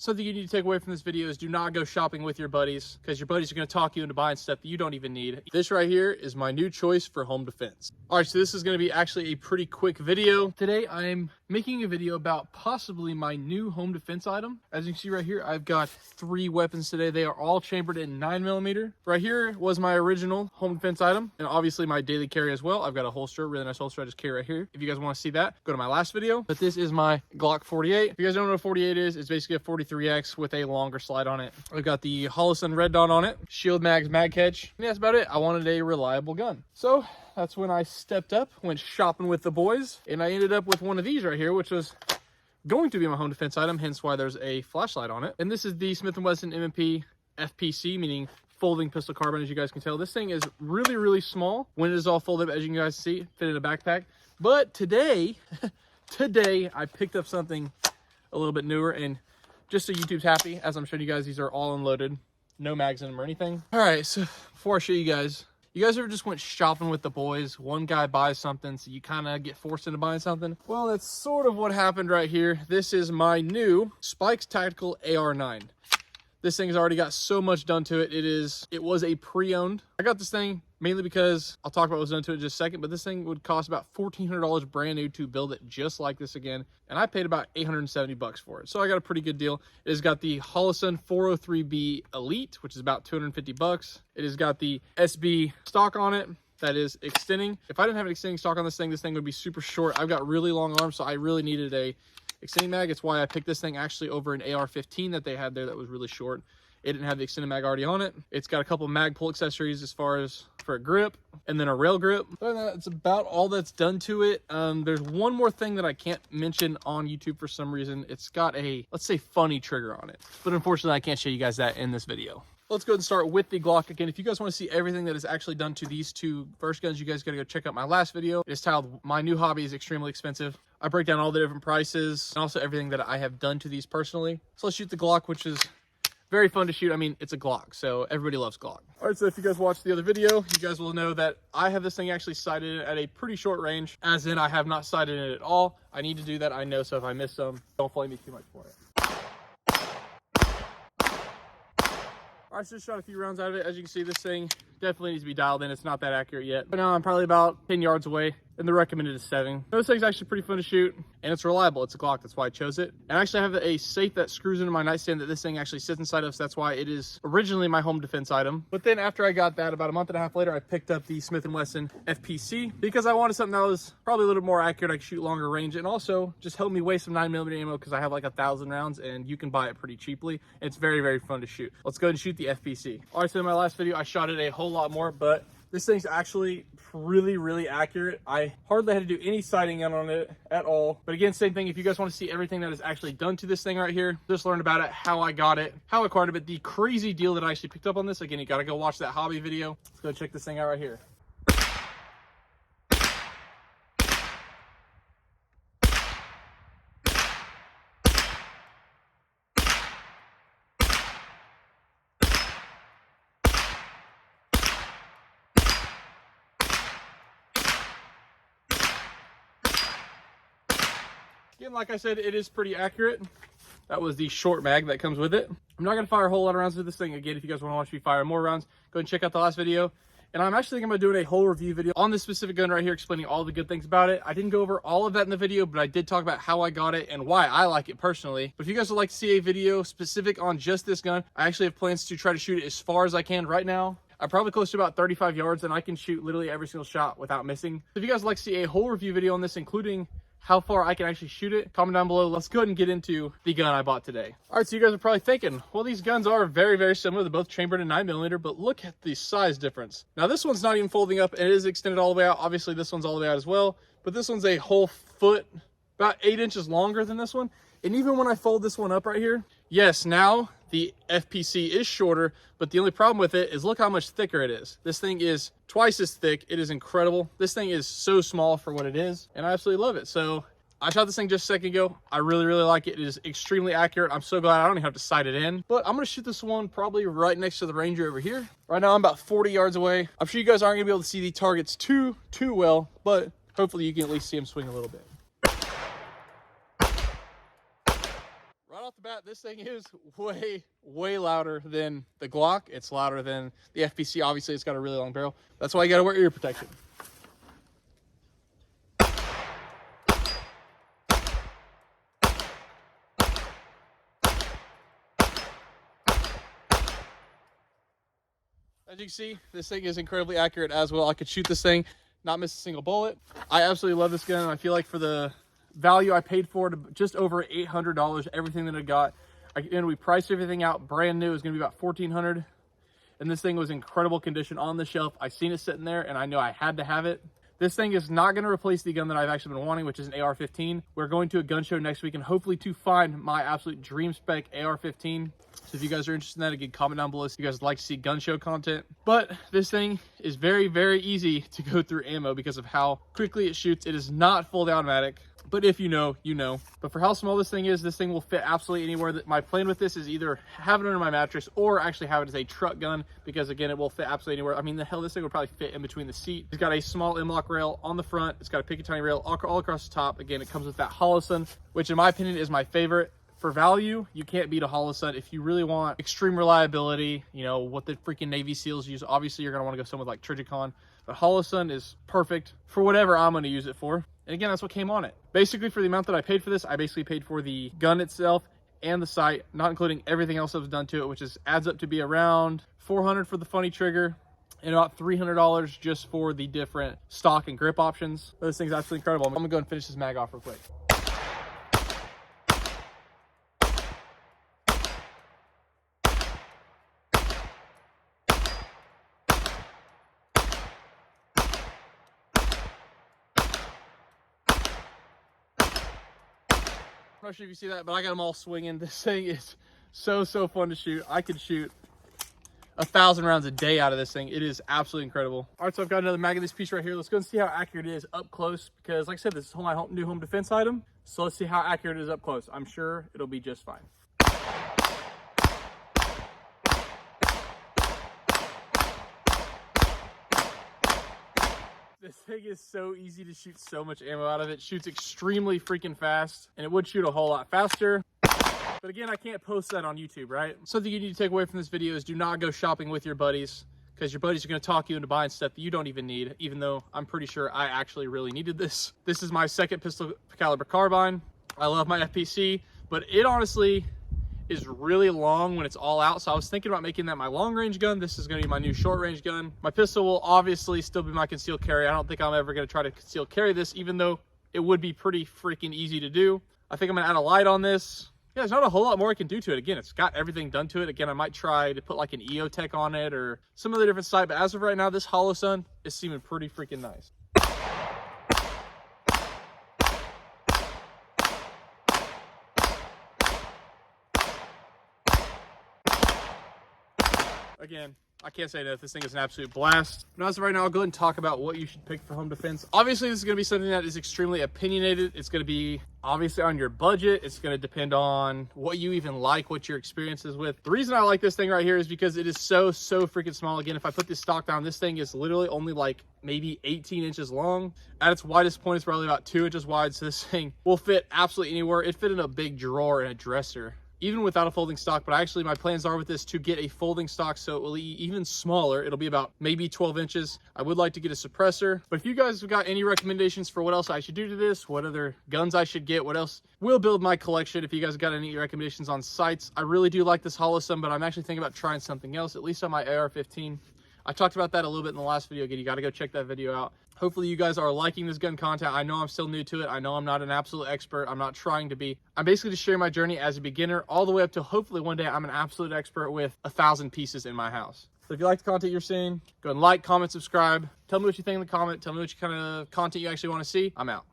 Something you need to take away from this video is do not go shopping with your buddies, because your buddies are going to talk you into buying stuff that you don't even need. This right here is my new choice for home defense. All right, so this is going to be actually a pretty quick video. Today, I'm making a video about possibly my new home defense item. As you can see right here, I've got 3 weapons today. They are all chambered in 9mm. Right here was my original home defense item, and obviously my daily carry as well. I've got a holster, really nice holster I just carry right here. If you guys want to see that, go to my last video. But this is my Glock 48. If you guys don't know what a 48 is, it's basically a 43X with a longer slide on it. I've got the Holosun red dot on it, shield mags, mag catch, and that's about it. I wanted a reliable gun. So that's when I stepped up, went shopping with the boys, and I ended up with one of these right here, which was going to be my home defense item, hence why there's a flashlight on it. And this is the Smith & Wesson M&P FPC, meaning folding pistol carbine. As you guys can tell, this thing is really, really small when it is all folded up, as you guys see, fit in a backpack. But today, I picked up something a little bit newer, and just so YouTube's happy, as I'm showing you guys, these are all unloaded, no mags in them or anything. All right, so before I show you guys ever just went shopping with the boys, one guy buys something, so you kind of get forced into buying something? Well, that's sort of what happened right here. This is my new Spikes Tactical AR9. This thing has already got so much done to it. It was a pre-owned. I got this thing mainly because I'll talk about what's done to it in just a second, but this thing would cost about $1,400 brand new to build it just like this again. And I paid about 870 bucks for it. So I got a pretty good deal. It has got the Holosun 403B Elite, which is about 250 bucks. It has got the SB stock on it that is extending. If I didn't have an extending stock on this thing would be super short. I've got really long arms, so I really needed a extending mag. It's why I picked this thing actually over an AR-15 that they had there that was really short. It didn't have the extended mag already on it. It's got a couple mag pull accessories as far as for a grip and then a rail grip. Other than that, it's about all that's done to it. There's one more thing that I can't mention on YouTube for some reason. It's got a, let's say, funny trigger on it. But unfortunately, I can't show you guys that in this video. Let's go ahead and start with the Glock. Again, if you guys want to see everything that is actually done to these 2 first guns, you guys got to go check out my last video. It's titled, My New Hobby is Extremely Expensive. I break down all the different prices and also everything that I have done to these personally. So let's shoot the Glock, which is very fun to shoot. I mean, it's a Glock, so everybody loves Glock. All right, so if you guys watched the other video, you guys will know that I have this thing actually sighted at a pretty short range, as in I have not sighted it at all. I need to do that, I know, so if I miss some, don't flame me too much for it. All right, so just shot a few rounds out of it. As you can see, this thing definitely needs to be dialed in. It's not that accurate yet. But now I'm probably about 10 yards away, and the recommended is 7. This thing's actually pretty fun to shoot, and it's reliable. It's a Glock, that's why I chose it. And I actually have a safe that screws into my nightstand that this thing actually sits inside of, so that's why it is originally my home defense item. But then after I got that, about a month and a half later, I picked up the Smith & Wesson FPC because I wanted something that was probably a little bit more accurate. I could shoot longer range, and also just help me waste some 9mm ammo because I have like 1,000 rounds, and you can buy it pretty cheaply. It's very, very fun to shoot. Let's go ahead and shoot the FPC. All right, so in my last video, I shot it a whole lot more, but this thing's actually really, really accurate. I hardly had to do any sighting in on it at all. But again, same thing. If you guys want to see everything that is actually done to this thing right here, just learn about it, how I got it, how I acquired it, the crazy deal that I actually picked up on this. Again, you got to go watch that hobby video. Let's go check this thing out right here. Again, like I said, it is pretty accurate. That was the short mag that comes with it. I'm not going to fire a whole lot of rounds with this thing. Again, if you guys want to watch me fire more rounds, go ahead and check out the last video. And I'm actually thinking about doing a whole review video on this specific gun right here, explaining all the good things about it. I didn't go over all of that in the video, but I did talk about how I got it and why I like it personally. But if you guys would like to see a video specific on just this gun, I actually have plans to try to shoot it as far as I can right now. I'm probably close to about 35 yards, and I can shoot literally every single shot without missing. So if you guys would like to see a whole review video on this, including how far I can actually shoot it, comment down below. Let's go ahead and get into the gun I bought today. All right, so you guys are probably thinking, well, these guns are very, very similar. They're both chambered in 9mm, but look at the size difference. Now, this one's not even folding up, and it is extended all the way out. Obviously, this one's all the way out as well, but this one's a whole foot, about 8 inches longer than this one. And even when I fold this one up right here, yes, now the FPC is shorter, but the only problem with it is look how much thicker it is. This thing is twice as thick. It is incredible. This thing is so small for what it is, and I absolutely love it. So I shot this thing just a second ago. I really, really like it. It is extremely accurate. I'm so glad I don't even have to sight it in. But I'm going to shoot this one probably right next to the Ranger over here. Right now, I'm about 40 yards away. I'm sure you guys aren't going to be able to see the targets too well, but hopefully you can at least see them swing a little bit. Right off the bat, this thing is way louder than the Glock. It's louder than the FPC. Obviously, it's got a really long barrel. That's why you gotta wear ear protection. As you can see, this thing is incredibly accurate as well. I could shoot this thing, not miss a single bullet. I absolutely love this gun. I feel like for the value I paid for it, just over $800, everything that I got. And we priced everything out brand new. It was gonna be about $1,400. And this thing was in incredible condition on the shelf. I seen it sitting there and I know I had to have it. This thing is not gonna replace the gun that I've actually been wanting, which is an AR-15. We're going to a gun show next week and hopefully to find my absolute dream spec AR-15. So if you guys are interested in that, again, comment down below if you guys would like to see gun show content. But this thing is very easy to go through ammo because of how quickly it shoots. It is not fully automatic, but if you know, you know. But for how small this thing is, this thing will fit absolutely anywhere. My plan with this is either have it under my mattress or actually have it as a truck gun, because again, it will fit absolutely anywhere. I mean, the hell, this thing would probably fit in between the seat. It's got a small M-LOK rail on the front. It's got a Picatinny rail all across the top. Again, it comes with that Holosun, which in my opinion is my favorite. For value, you can't beat a Holosun. If you really want extreme reliability, you know, what the freaking Navy SEALs use, obviously you're gonna wanna go somewhere like Trijicon, but Holosun is perfect for whatever I'm gonna use it for. And again, that's what came on it. Basically, for the amount that I paid for this, I basically paid for the gun itself and the sight, not including everything else that was done to it, which adds up to be around $400 for the funny trigger and about $300 just for the different stock and grip options. This thing's absolutely incredible. I'm gonna go and finish this mag off real quick. I'm not sure if you see that, but I got them all swinging. This thing is so fun to shoot. I could shoot 1,000 rounds a day out of this thing. It is absolutely incredible. All right, so I've got another mag in this piece right here. Let's go and see how accurate it is up close, because like I said, this is my new home defense item. So let's see how accurate it is up close. I'm sure it'll be just fine. This thing is so easy to shoot so much ammo out of it. Shoots extremely freaking fast, and it would shoot a whole lot faster. But again, I can't post that on YouTube, right? Something you need to take away from this video is do not go shopping with your buddies, because your buddies are going to talk you into buying stuff that you don't even need, even though I'm pretty sure I actually really needed this. This is my second pistol caliber carbine. I love my FPC, but it honestly is really long when it's all out. So I was thinking about making that my long range gun. This is going to be my new short range gun. My pistol will obviously still be my concealed carry. I don't think I'm ever going to try to conceal carry this, even though it would be pretty freaking easy to do. I think I'm going to add a light on this. Yeah, there's not a whole lot more I can do to it. Again, it's got everything done to it. Again, I might try to put like an EOTech on it or some other different sight, but as of right now, this Holosun is seeming pretty freaking nice. Again, I can't say that this thing is an absolute blast. But as of right now, I'll go ahead and talk about what you should pick for home defense. Obviously, this is going to be something that is extremely opinionated. It's going to be obviously on your budget. It's going to depend on what you even like, what your experience is with. The reason I like this thing right here is because it is so freaking small. Again, if I put this stock down, this thing is literally only like maybe 18 inches long. At its widest point, it's probably about 2 inches wide. So this thing will fit absolutely anywhere. It fit in a big drawer and a dresser, even without a folding stock. But actually my plans are with this to get a folding stock, so it will be even smaller. It'll be about maybe 12 inches. I would like to get a suppressor, but if you guys have got any recommendations for what else I should do to this, what other guns I should get, what else will build my collection, if you guys got any recommendations on sights. I really do like this Holosun, but I'm actually thinking about trying something else, at least on my AR-15. I talked about that a little bit in the last video. Again, you got to go check that video out. Hopefully you guys are liking this gun content. I know I'm still new to it. I know I'm not an absolute expert. I'm not trying to be. I'm basically just sharing my journey as a beginner all the way up to hopefully one day I'm an absolute expert with 1,000 pieces in my house. So if you like the content you're seeing, go and like, comment, subscribe. Tell me what you think in the comment. Tell me what kind of content you actually want to see. I'm out.